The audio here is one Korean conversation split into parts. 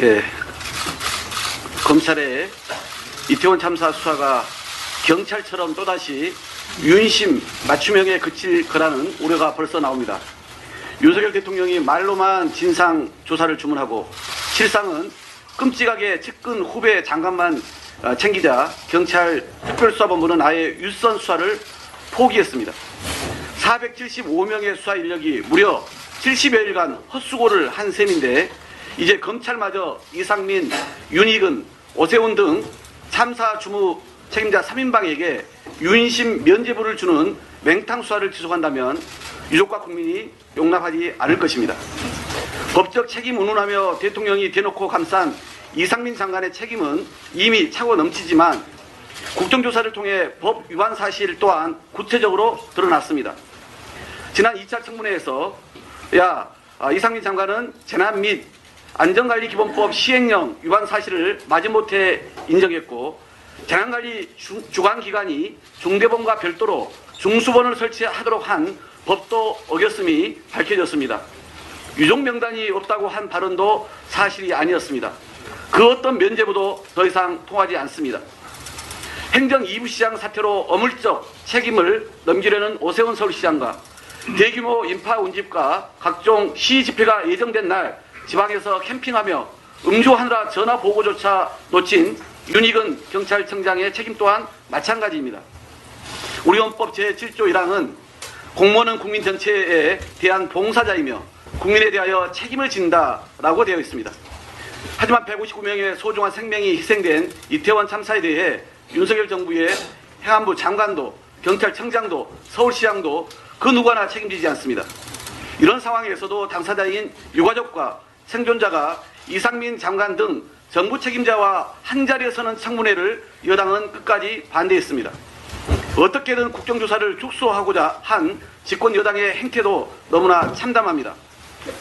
예, 검찰의 이태원 참사 수사가 경찰처럼 또다시 윤심 맞춤형에 그칠 거라는 우려가 벌써 나옵니다. 윤석열 대통령이 말로만 진상 조사를 주문하고 실상은 끔찍하게 측근 후배 장관만 챙기자 경찰 특별수사본부는 아예 윗선 수사를 포기했습니다. 475명의 수사 인력이 무려 70여일간 헛수고를 한 셈인데 이제 검찰마저 이상민, 윤익은, 오세훈 등 참사 주무 책임자 3인방에게 윤심 면죄부를 주는 맹탕 수사를 지속한다면 유족과 국민이 용납하지 않을 것입니다. 법적 책임 운운하며 대통령이 대놓고 감싼 이상민 장관의 책임은 이미 차고 넘치지만 국정조사를 통해 법 위반 사실 또한 구체적으로 드러났습니다. 지난 2차 청문회에서 이상민 장관은 재난 및 안전관리기본법 시행령 위반 사실을 마지못해 인정했고 재난관리 주관기관이 중대본과 별도로 중수본을 설치하도록 한 법도 어겼음이 밝혀졌습니다. 유족 명단이 없다고 한 발언도 사실이 아니었습니다. 그 어떤 면죄부도 더 이상 통하지 않습니다. 행정 2부시장 사태로 어물적 책임을 넘기려는 오세훈 서울시장과 대규모 인파 운집과 각종 시 집회가 예정된 날 지방에서 캠핑하며 음주하느라 전화 보고조차 놓친 윤익은 경찰청장의 책임 또한 마찬가지입니다. 우리 헌법 제7조 1항은 공무원은 국민 전체에 대한 봉사자이며 국민에 대하여 책임을 진다라고 되어 있습니다. 하지만 159명의 소중한 생명이 희생된 이태원 참사에 대해 윤석열 정부의 행안부 장관도 경찰청장도 서울시장도 그 누구나 책임지지 않습니다. 이런 상황에서도 당사자인 유가족과 생존자가 이상민 장관 등 정부 책임자와 한자리에 서는 청문회를 여당은 끝까지 반대했습니다. 어떻게든 국정조사를 축소하고자 한 집권 여당의 행태도 너무나 참담합니다.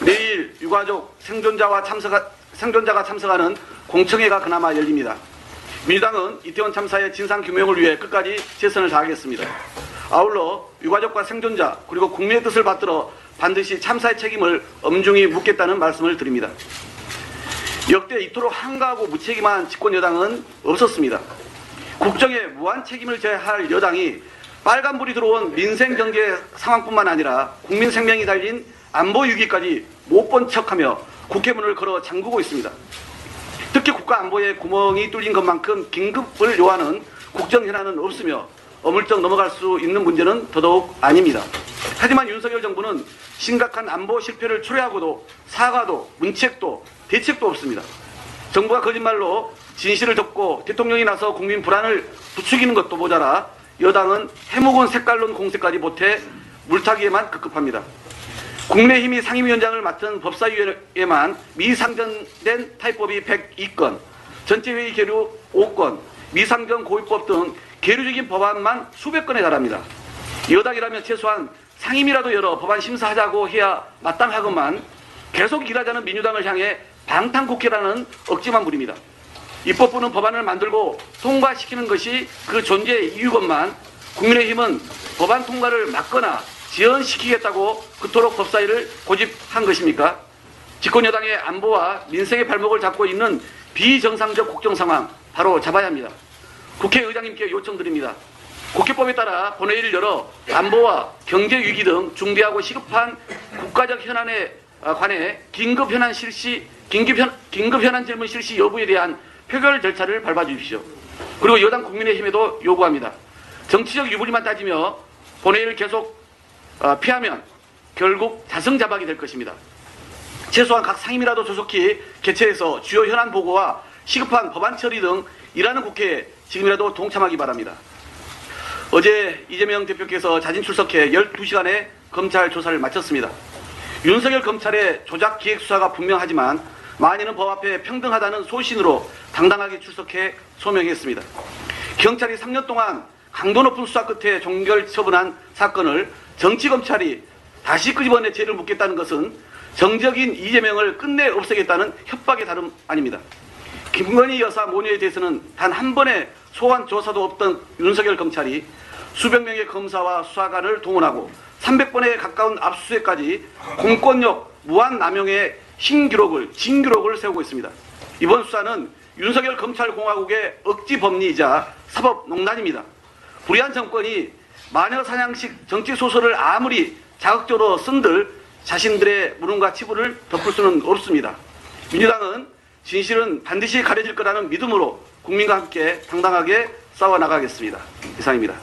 내일 유가족 생존자가 참석하는 공청회가 그나마 열립니다. 민주당은 이태원 참사의 진상규명을 위해 끝까지 최선을 다하겠습니다. 아울러 유가족과 생존자 그리고 국민의 뜻을 받들어 반드시 참사의 책임을 엄중히 묻겠다는 말씀을 드립니다. 역대 이토록 한가하고 무책임한 집권 여당은 없었습니다. 국정에 무한 책임을 져야 할 여당이 빨간불이 들어온 민생경제 상황뿐만 아니라 국민 생명이 달린 안보 위기까지 못 본 척하며 국회문을 걸어 잠그고 있습니다. 특히 국가안보에 구멍이 뚫린 것만큼 긴급을 요하는 국정현안은 없으며 어물쩍 넘어갈 수 있는 문제는 더더욱 아닙니다. 하지만 윤석열 정부는 심각한 안보 실패를 초래하고도 사과도 문책도 대책도 없습니다. 정부가 거짓말로 진실을 덮고 대통령이 나서 국민 불안을 부추기는 것도 모자라 여당은 해묵은 색깔론 공세까지 못해 물타기에만 급급합니다. 국민의힘이 상임위원장을 맡은 법사위에만 미상정된 타입법이 102건, 전체회의 계류 5건, 미상정 고위법 등 계류적인 법안만 수백 건에 달합니다. 여당이라면 최소한 상임이라도 열어 법안 심사하자고 해야 마땅하건만 계속 일하자는 민주당을 향해 방탄국회라는 억지만 부립니다. 입법부는 법안을 만들고 통과시키는 것이 그 존재의 이유건만 국민의힘은 법안 통과를 막거나 지연시키겠다고 그토록 법사위를 고집한 것입니까? 집권 여당의 안보와 민생의 발목을 잡고 있는 비정상적 국정 상황 바로 잡아야 합니다. 국회의장님께 요청드립니다. 국회법에 따라 본회의를 열어 안보와 경제 위기 등 중대하고 시급한 국가적 현안에 관해 긴급 현안 질문 실시 여부에 대한 표결 절차를 밟아 주십시오. 그리고 여당 국민의힘에도 요구합니다. 정치적 유불리만 따지며 본회의를 계속 피하면 결국 자승자박이 될 것입니다. 최소한 각 상임이라도 조속히 개최해서 주요 현안 보고와 시급한 법안 처리 등 일하는 국회에 지금이라도 동참하기 바랍니다. 어제 이재명 대표께서 자진 출석해 12시간의 검찰 조사를 마쳤습니다. 윤석열 검찰의 조작 기획 수사가 분명하지만 만인은 법 앞에 평등하다는 소신으로 당당하게 출석해 소명했습니다. 경찰이 3년 동안 강도 높은 수사 끝에 종결 처분한 사건을 정치검찰이 다시 끄집어내 죄를 묻겠다는 것은 정적인 이재명을 끝내 없애겠다는 협박의 다름 아닙니다. 김건희 여사 모녀에 대해서는 단 한 번의 소환 조사도 없던 윤석열 검찰이 수백 명의 검사와 수사관을 동원하고 300번에 가까운 압수수색까지 공권력 무한 남용의 진기록을 세우고 있습니다. 이번 수사는 윤석열 검찰공화국의 억지 법리이자 사법농단입니다. 불의한 정권이 마녀사냥식 정치소설을 아무리 자극적으로 쓴들 자신들의 무능과 치부를 덮을 수는 없습니다. 민주당은 진실은 반드시 가려질 거라는 믿음으로 국민과 함께 당당하게 싸워나가겠습니다. 이상입니다.